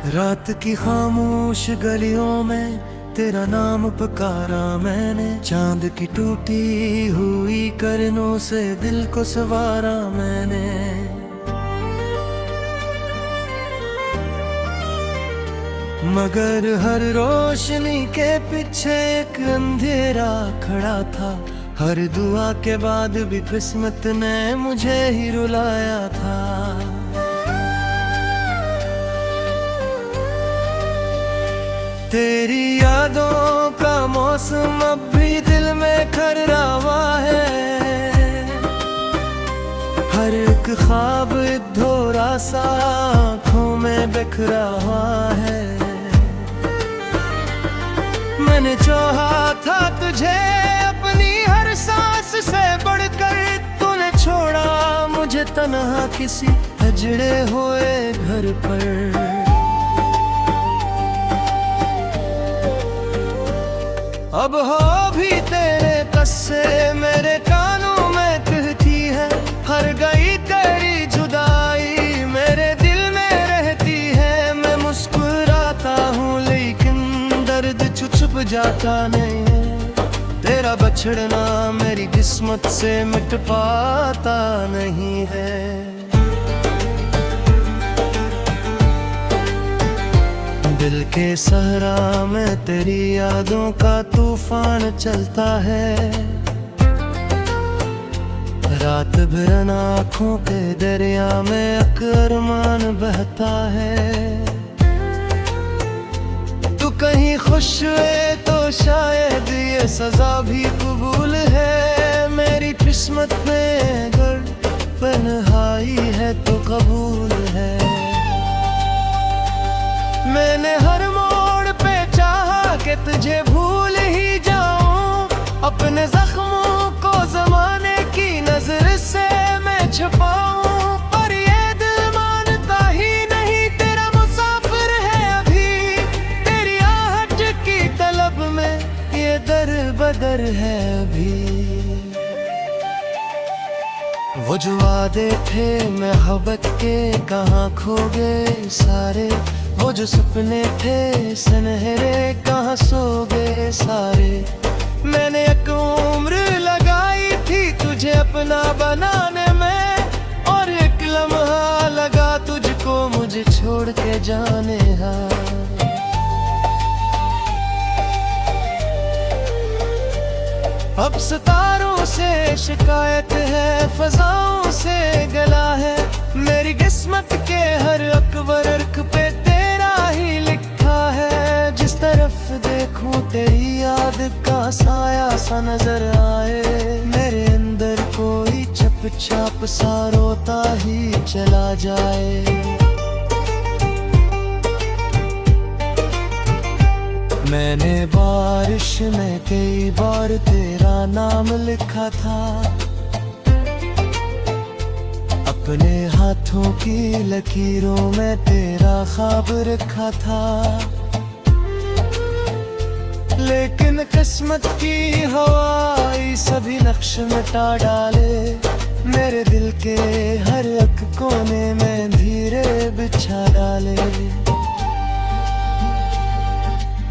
रात की खामोश गलियों में तेरा नाम पुकारा मैंने, चांद की टूटी हुई किरणों से दिल को संवारा मैंने। मगर हर रोशनी के पीछे एक अंधेरा खड़ा था, हर दुआ के बाद भी किस्मत ने मुझे ही रुलाया था। तेरी यादों का मौसम अब भी दिल में खररा हुआ है, हर एक ख्वाब अधूरा सा आँखों में बिखरा हुआ है। मैंने चाहा था तुझे अपनी हर सांस से बढ़कर, तूने छोड़ा मुझे तन्हा किसी अजड़े हुए घर पर। अब हो भी तेरे कस्से मेरे कानों में कहती है, हर गई तेरी जुदाई मेरे दिल में रहती है। मैं मुस्कुराता हूँ लेकिन दर्द छुप जाता नहीं है, तेरा बछड़ना मेरी किस्मत से मिट पाता नहीं है। दिल के सहरा में तेरी यादों का तूफान चलता है, रात भर आँखों के दरिया में अरमान बहता है। तू कहीं खुश है तो शायद ये सजा भी कबूल है, मेरी किस्मत में अगर तन्हाई है तो कबूल है। मैंने हर मोड़ पे चाहा कि तुझे भूल ही जाऊं, अपने जख्मों को जमाने की नजर से मैं छुपाऊं, पर ये दिल मानता ही नहीं, तेरा मुसाफिर है अभी, तेरी आहट की तलब में ये दर बदर है अभी। वो जो वादे थे मोहब्बत के कहाँ खो गए सारे, वो जो सपने थे सुनहरे कहाँ सो गए सारे। मैंने एक उम्र लगाई थी तुझे अपना बनाने में, और एक लम्हा लगा तुझको मुझे छोड़ के जाने हा। अब सितारों से शिकायत है, फजाओं से गला है, मेरी किस्मत के हर अकबर पे तेरा ही लिखा है। जिस तरफ देखूं तेरी याद का साया सा नजर आए, मेरे अंदर कोई चुपचाप सा रोता ही चला जाए। मैंने बारिश में कई बार तेरा नाम लिखा था, अपने हाथों की लकीरों में तेरा ख्वाब रखा था। लेकिन किस्मत की हवाई सभी नक्श मिटा डाले, मेरे दिल के हर एक कोने में धीरे बिछा डाले।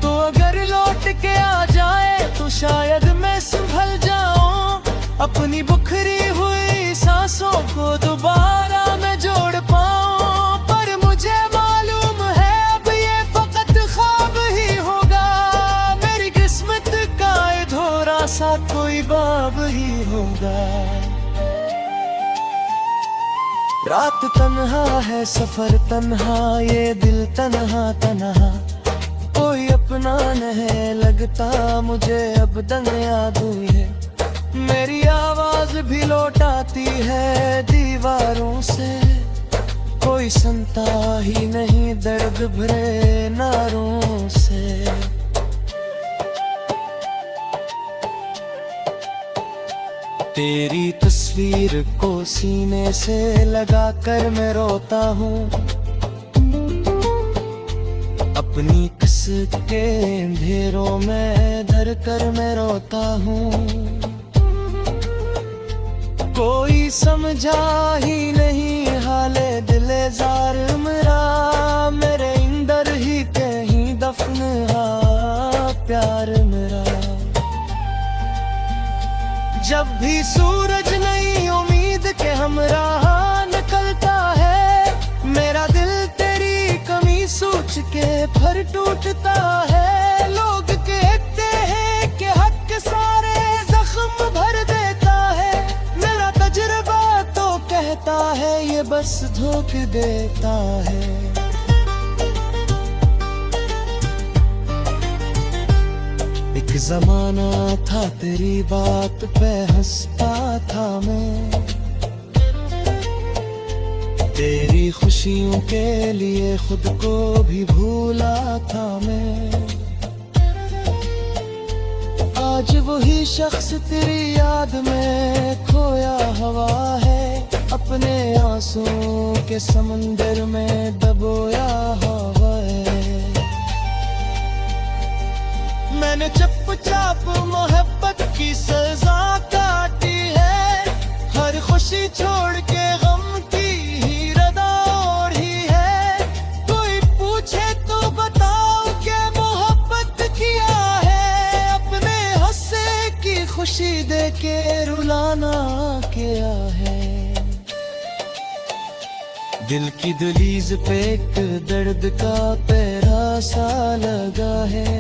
तो अगर लौट के आ जाए तो शायद मैं संभल जाऊं, अपनी बुखरी हुई सांसों को दोबारा मैं जोड़ पाऊं। पर मुझे मालूम है अब ये फकत ख्वाब ही होगा, मेरी किस्मत का अधूरा सा कोई बाब ही होगा। रात तन्हा है सफर तन्हा, ये दिल तन्हा तन्हा, कोई अपना नहीं लगता मुझे अब दंग याद हुई है। मेरी आवाज भी लौट आती है दीवारों से, कोई सुनता ही नहीं दर्द भरे नारों से। तेरी तस्वीर को सीने से लगा कर मैं रोता हूँ, अपनी किस्मत के अंधेरों में धर कर मैं रोता हूँ। कोई समझा ही नहीं हाले दिले जार मेरा, मेरे अंदर जब भी सूरज नई उम्मीद के हमराह निकलता है, मेरा दिल तेरी कमी सोच के फिर टूटता है। लोग कहते हैं कि हक सारे जख्म भर देता है, मेरा तजुर्बा तो कहता है ये बस धोखे देता है। एक जमाना था तेरी बात पे हंसता था मैं, तेरी खुशियों के लिए खुद को भी भूला था मैं। आज वही शख्स तेरी याद में खोया हुआ है, अपने आंसुओं के समंदर में डबोया हुआ है। मैंने चुपचाप मोहब्बत की सजा काटी है, हर खुशी छोड़ के गम की ही रदा ओढ़ी है। कोई पूछे तो बताओ क्या मोहब्बत किया है, अपने हंसे की खुशी दे के रुलाना क्या है। दिल की दहलीज पे एक दर्द का पहरा सा लगा है,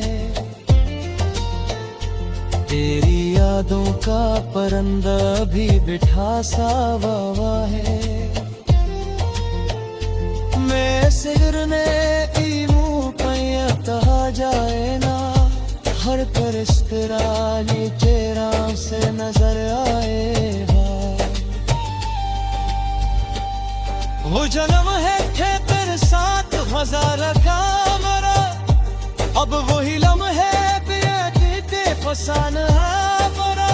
तेरी यादों का परिंदा भी बिठा सा हुआ है। मैं सिरने ई मुँह पैया कहा जाए ना, हर पर इस तरह चेहरा से नजर आएगा। वो जन्म है थे तेरे साथ हज़ार का मरा, अब वही लम्हे फसान है मरा।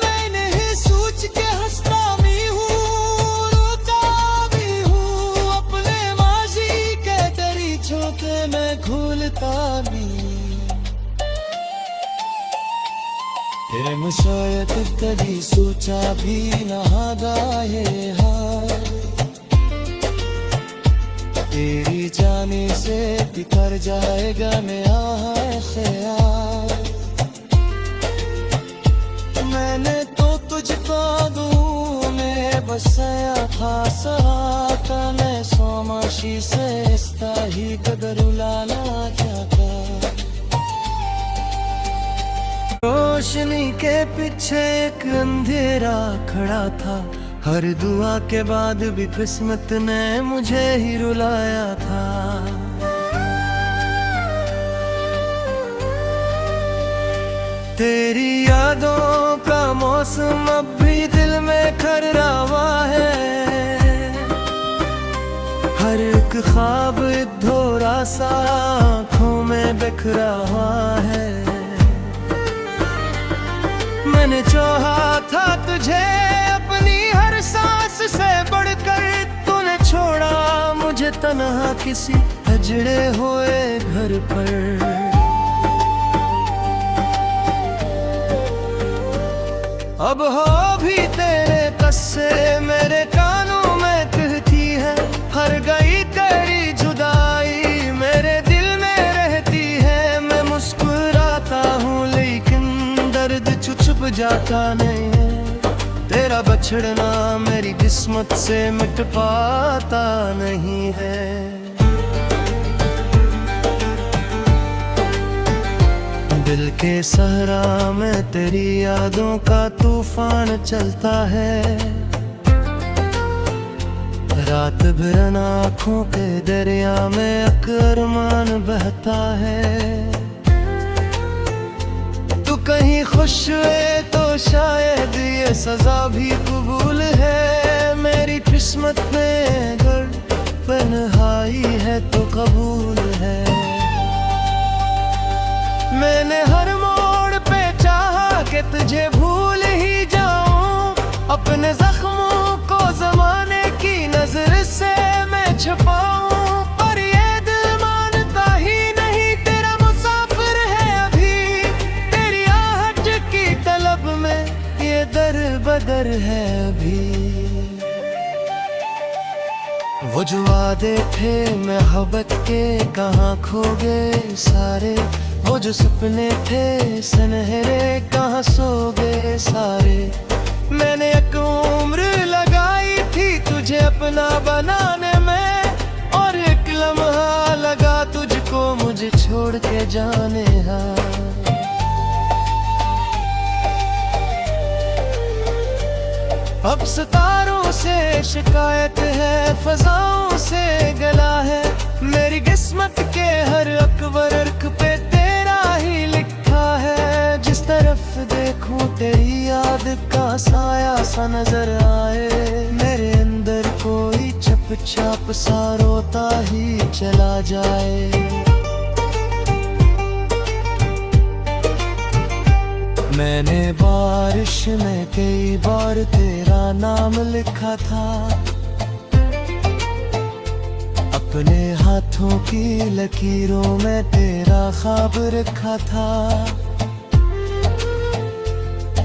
मैंने ही सोच के हंसता भी हूँ, रोता भी हूँ, अपने माजी के तेरी छोटे में घूलता भी। शायद कभी सोचा भी न गाए हार, तेरी जाने से बिखर जाएगा नया ख्याल। मैंने तो तुझको दूँ में बसाया खास आता, मैं सोमाशी से इस्ता ही कदर उलाना चाहता। रोशनी के पीछे एक अंधेरा खड़ा था, हर दुआ के बाद भी किस्मत ने मुझे ही रुलाया था। तेरी यादों का मौसम अब भी दिल में खर्रा हुआ है, हर एक ख्वाब अधूरा सा आँखों में बिखरा हुआ है। मैंने चाहा था तुझे अपनी हर सांस से बढ़कर, तूने छोड़ा मुझे तन्हा किसी अजड़े हुए घर पर। अब हो भी तेरे कस्से मेरे कानों में कहती है, हर गई तेरी जुदाई मेरे दिल में रहती है। मैं मुस्कुराता हूँ लेकिन दर्द छुप जाता नहीं है, तेरा बछड़ना मेरी किस्मत से मिट पाता नहीं है। दिल के सहरा में तेरी यादों का तूफान चलता है, रात भर आँखों के दरिया में अरमान बहता है। तू कहीं खुश है तो शायद ये सजा भी कबूल है, मेरी किस्मत में अगर तन्हाई है तो कबूल है। मैंने हर मोड़ पे चाहा कि तुझे भूल ही जाऊं, अपने जख्मों को जमाने की नजर से मैं छुपाऊं, पर ये दिल मानता ही नहीं तेरा मुसाफिर है अभी, तेरी आहट की तलब में ये दर बदर है अभी। वो जो वादे थे मोहब्बत के कहाँ खो गए सारे, वो जो सपने थे सुनहरे कहाँ सो गए सारे। जाने हाँ। अब सितारों से शिकायत है, फजाओं से गला है, मेरी किस्मत के हर अकबर पे तेरा ही लिखा है। जिस तरफ देखूं तेरी याद का साया सा नजर आए, मेरे अंदर कोई चुपचाप सा रोता ही चला जाए। मैंने बारिश में कई बार तेरा नाम लिखा था, अपने हाथों की लकीरों में तेरा ख्वाब रखा था।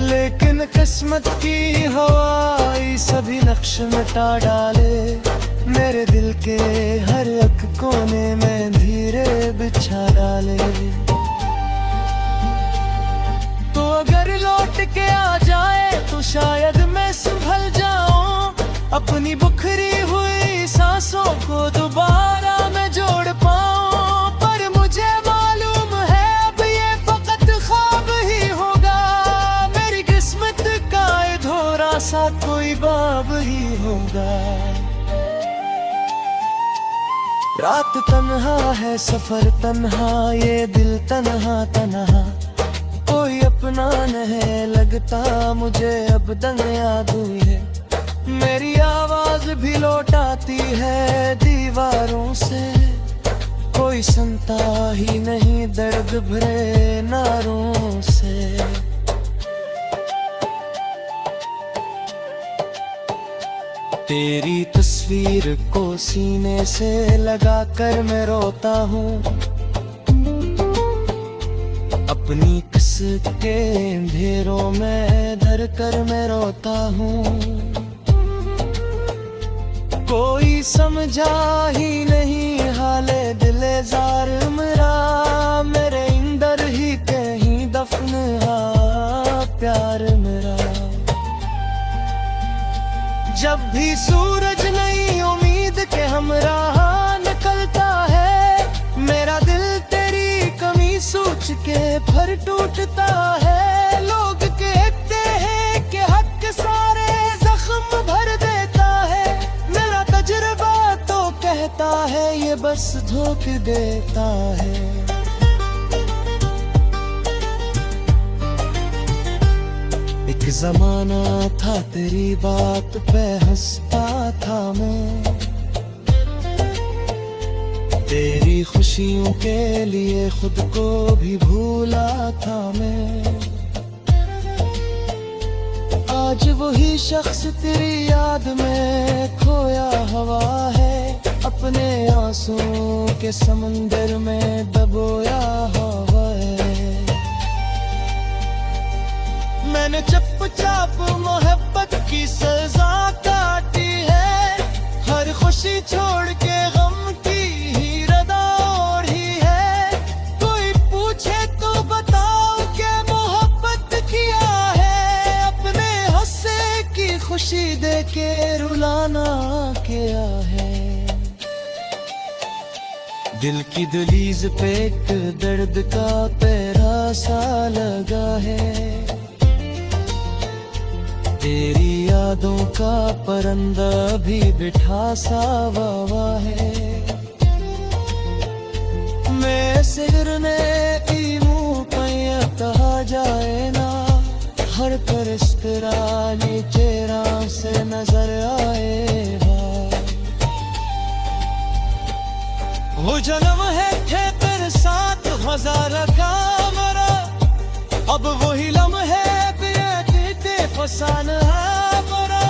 लेकिन किस्मत की हवाई सभी नक्श मिटा डाले, मेरे दिल के हर एक कोने में धीरे बिछा डाले। तो अगर लौट के आ जाए तो शायद मैं संभल जाऊं, अपनी बुखरी हुई सांसों को दोबारा मैं जोड़ पाऊं। पर मुझे मालूम है अब ये फकत ख्वाब ही होगा, मेरी किस्मत का अधूरा सा कोई बाब ही होगा। रात तन्हा है, सफर तन्हा, ये दिल तन्हा तन्हा, कोई अपना नहीं लगता मुझे अब दंग याद हुई है। मेरी आवाज भी लौट आती है दीवारों से, कोई सुनता ही नहीं दर्द भरे नारों से। तेरी तस्वीर को सीने से लगा कर मैं रोता हूँ, अपनी किसके अंधेरों में धर कर मैं रोता हूँ। कोई समझा ही नहीं हाले दिले जार मेरा, मेरे अंदर ही कहीं दफन है प्यार मेरा। जब भी सूरज नई उम्मीद के हमराह निकलता है, मेरा दिल तेरी कमी सोच के फिर टूटता है। लोग कहते हैं कि हक सारे जख्म भर देता है, मेरा तजुर्बा तो कहता है ये बस धोखे देता है। एक जमाना था तेरी बात पे हंसता था मैं, तेरी खुशियों के लिए खुद को भी भूला था मैं। आज वही शख्स तेरी याद में खोया हुआ है, अपने आंसुओं के समंदर में दबोया हुआ है। मैंने चुपचाप मोहब्बत की सजा काटी है, हर खुशी छोड़ के गम की ही रदा ओढ़ी है। कोई पूछे तो बताओ कि मोहब्बत किया है, अपने हंसे की खुशी दे के रुलाना किया है। दिल की दहलीज पे एक दर्द का पहरा सा लगा है, तेरी यादों का परिंदा भी बिठा सा वावा है। मैं सिरने मुँह पैया जाए ना, हर पर इस तरह चेहरा से नजर आएगा। वो जन्म है थे तेरे साथ हजारा का मरा, अब वही लम्हे फसाना है मरा।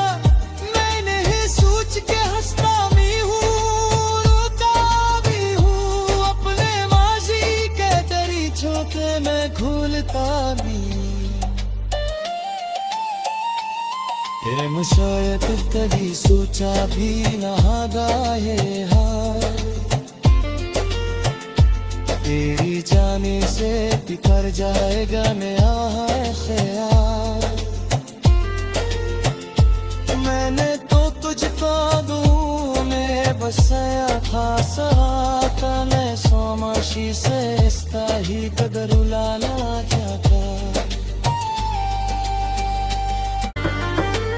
मैं नहीं सोच के हंसता भी हूँ, रोता भी हूँ, अपने माजी के दरीचों के मैं खुलता भी। प्रेम शायद कभी सोचा भी ना गाए हाय, तेरी जाने से बिखर जाएगा नया ख्याल। मैंने तो तुझको दूँ में बसया खासने सोमाशी से स्थाही कदरुलाला जाता।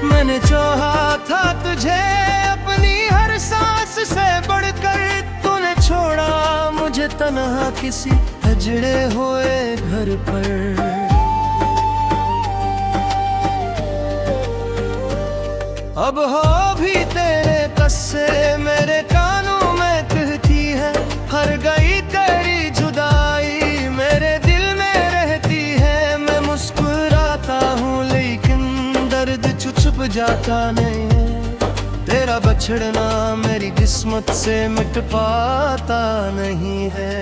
मैंने चाहा था तुझे अपनी हर सांस से बढ़कर, तूने छोड़ा मुझे तन्हा किसी अजड़े हुए घर पर। अब हो भी तेरे कस्से मेरे कानों में कहती है, हर गई तेरी जुदाई मेरे दिल में रहती है। मैं मुस्कुराता हूँ लेकिन दर्द छुप जाता नहीं है, तेरा बछड़ना मेरी किस्मत से मिट पाता नहीं है।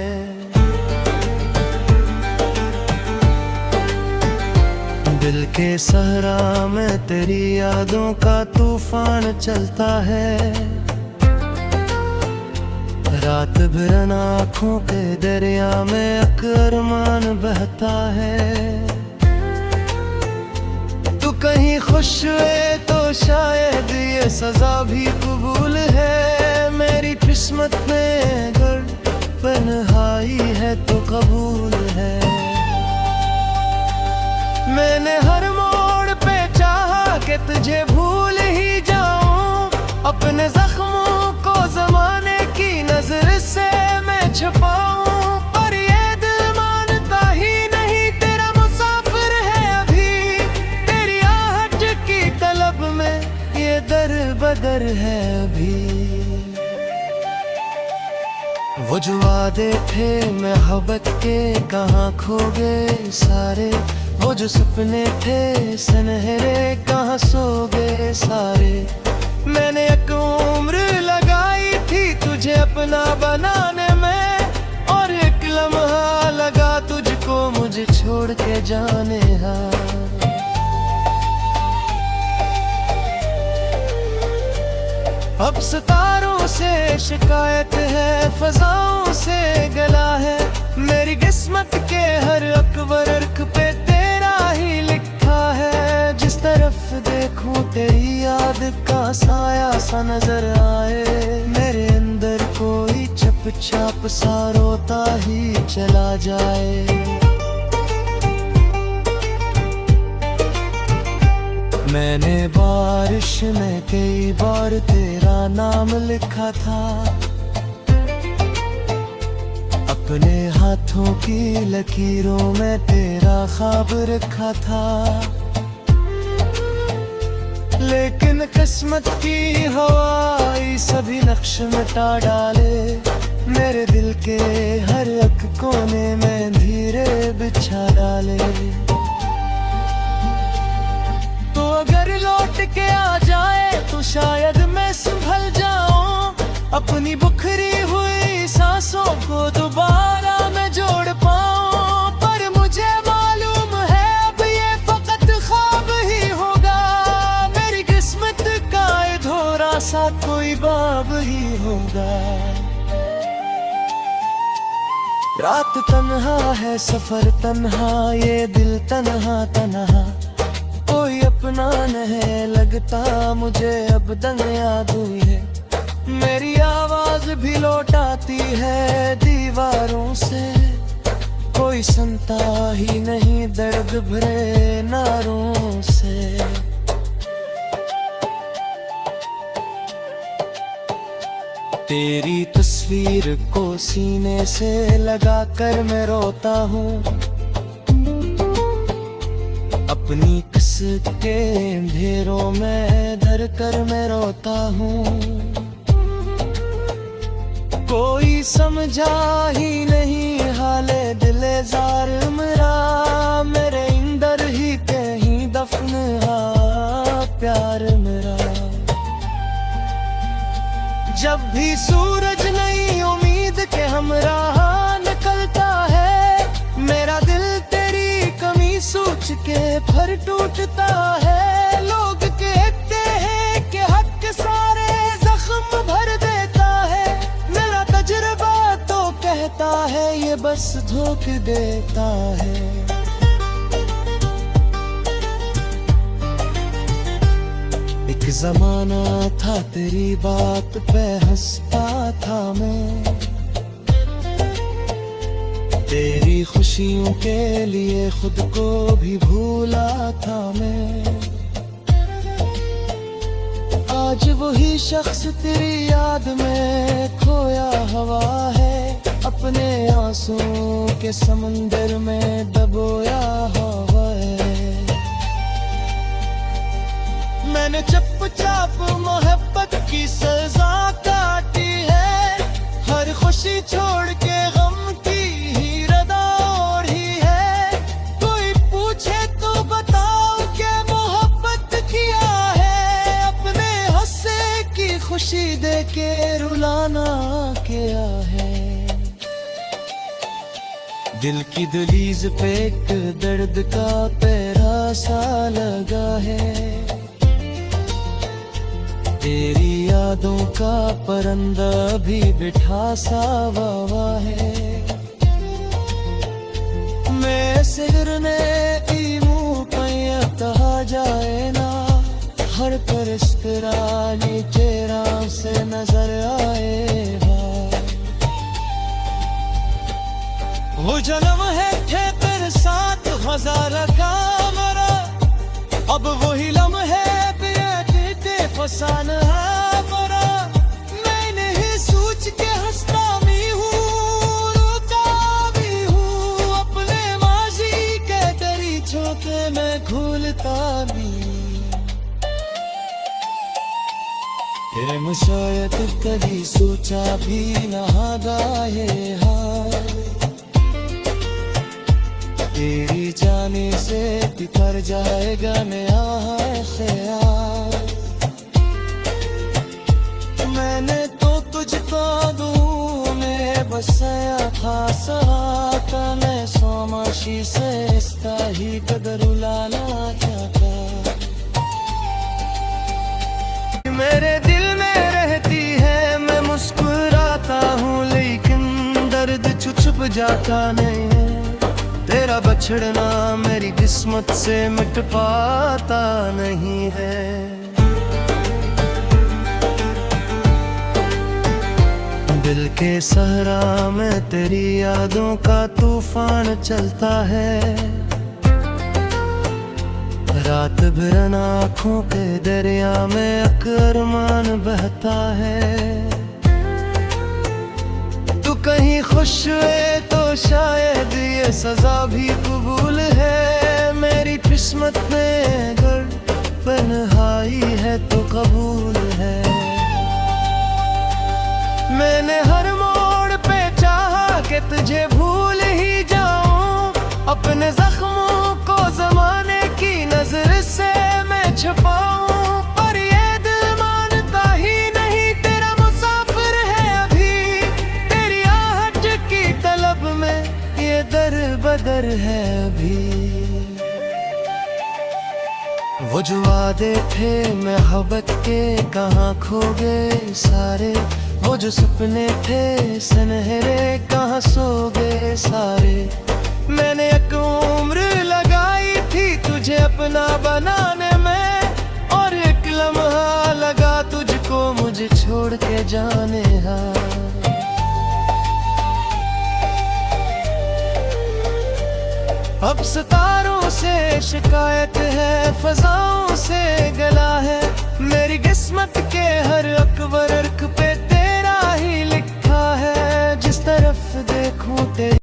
दिल के सहरा में तेरी यादों का तूफान चलता है, रात भर आँखों के दरिया में अरमान बहता है। तू कहीं खुश है तो शायद ये सजा भी कबूल है, मेरी किस्मत में अगर तन्हाई है तो कबूल है। मैंने हर मोड़ पे चाहा कि तुझे भूल ही जाऊं, अपने जख्मों को जमाने की नजर से मैं छुपाऊं, पर ये दिल मानता ही नहीं तेरा मुसाफिर है अभी, तेरी आहट की तलब में ये दर बदर है अभी। वो जो वादे थे मोहब्बत के कहाँ खो गए सारे, वो जो सपने थे सुनहरे कहाँ सो गए सारे। मैंने एक उम्र लगाई थी तुझे अपना बनाने में, और एक लम्हा लगा तुझको मुझे छोड़ के जाने हा। अब सितारों से शिकायत है, फजाओं से गला है, मेरी किस्मत के हर अकबर पे तेरा ही लिखा है। जिस तरफ देखूं तेरी याद का साया सा नजर आए, मेरे अंदर कोई चुपचाप सा रोता ही चला जाए। मैंने बारिश में कई बार तेरा नाम लिखा था, अपने हाथों की लकीरों में तेरा ख्वाब रखा था। लेकिन किस्मत की हवाई सभी नक्श मिटा डाले, मेरे दिल के हर एक कोने में धीरे बिछा डाले। तो अगर लौट के आ जाए तो शायद मैं संभल जाऊं, अपनी बुखरी हुई सांसों को दोबारा मैं जोड़ पाऊं। पर मुझे मालूम है अब ये फकत ख्वाब ही होगा, मेरी किस्मत का अधूरा सा कोई बाब ही होगा। रात तन्हा है सफर तन्हा, ये दिल तन्हा तन्हा, कोई अपना नहीं लगता मुझे अब दंग याद हुई है। मेरी आवाज भी लौट आती है दीवारों से, कोई सुनता ही नहीं दर्द भरे नारों से। तेरी तस्वीर को सीने से लगा कर मैं रोता हूँ, अपनी किस्मत के अंधेरों में धर कर मैं रोता हूँ। कोई समझा ही नहीं हाले दिले जार मेरा, मेरे अंदर ही कहीं दफन हा प्यार मेरा। जब भी सूरज नई उम्मीद के हमराह निकलता है, मेरा दिल तेरी कमी सोच के फिर टूटता है। लोग कहते हैं कि हक सारे जख्म भर देता है, मेरा तजुर्बा तो कहता है ये बस धोखा देता है। एक जमाना था तेरी बात पे हंसता था मैं, तेरी खुशियों के लिए खुद को भी भूला था मैं। आज वही शख्स तेरी याद में खोया हुआ है, अपने आंसुओं के समंदर में डबोया हुआ है। मैंने चुपचाप मोहब्बत की सजा काटी है, हर खुशी छोड़ के गम की ही रदा ओढ़ी है। कोई पूछे तो बताओ क्या मोहब्बत किया है, अपने हंसे की खुशी दे के रुलाना क्या है। दिल की दहलीज पे एक दर्द का पहरा सा लगा है, तेरी यादों का परिंदा भी बिठा सा वावा है। मैं सिरने मुँह पैया जाए ना, हर परिस्तरानी चेहरा से नजर आएगा। वो जन्म है थे तेरे साथ हजारा का मरा, अब वही लम्हे फसान है मरा। मैं नहीं सोच के हंसता भी हूँ, रोता भी हूँ, अपने माजी के तेरी छोटे में घूलता भी। प्रेम शायद कभी सोचा भी न गाए हाय, तेरी जाने से बिखर जाएगा नया ख्याल। मैंने तो तुझको दूँ में बसाया था सहाता, मैं सोमाशी से इसका ही कदर उलाना चाहता। मेरे दिल में रहती है, मैं मुस्कुराता हूँ लेकिन दर्द छुप जाता नहीं है। तेरा बछड़ना मेरी किस्मत से मिट पाता नहीं है। दिल के सहरा में तेरी यादों का तूफान चलता है, रात भर आँखों के दरिया में अरमान बहता है। तू कहीं खुश है तो शायद ये सजा भी कबूल है, मेरी किस्मत में अगर तन्हाई है तो कबूल है। मैंने हर मोड़ पे चाहा कि तुझे भूल ही जाऊं, अपने जख्मों को जमाने की नजर से मैं छुपाऊं, पर ये दिल मानता ही नहीं, तेरा मुसाफिर है अभी, तेरी आहट की तलब में ये दर बदर है अभी। वो जो वादे थे मोहब्बत के कहाँ खो गए सारे, वो जो सपने थे सुनहरे कहाँ सो गए सारे। मैंने एक उम्र लगाई थी तुझे अपना बनाने में, और एक लम्हा लगा तुझको मुझे छोड़ के जाने हाँ। अब सितारों से शिकायत है, फजाओं से गला है, मेरी किस्मत के हर अकबर पे तेरा ही लिखा है। जिस तरफ देखूं तेरी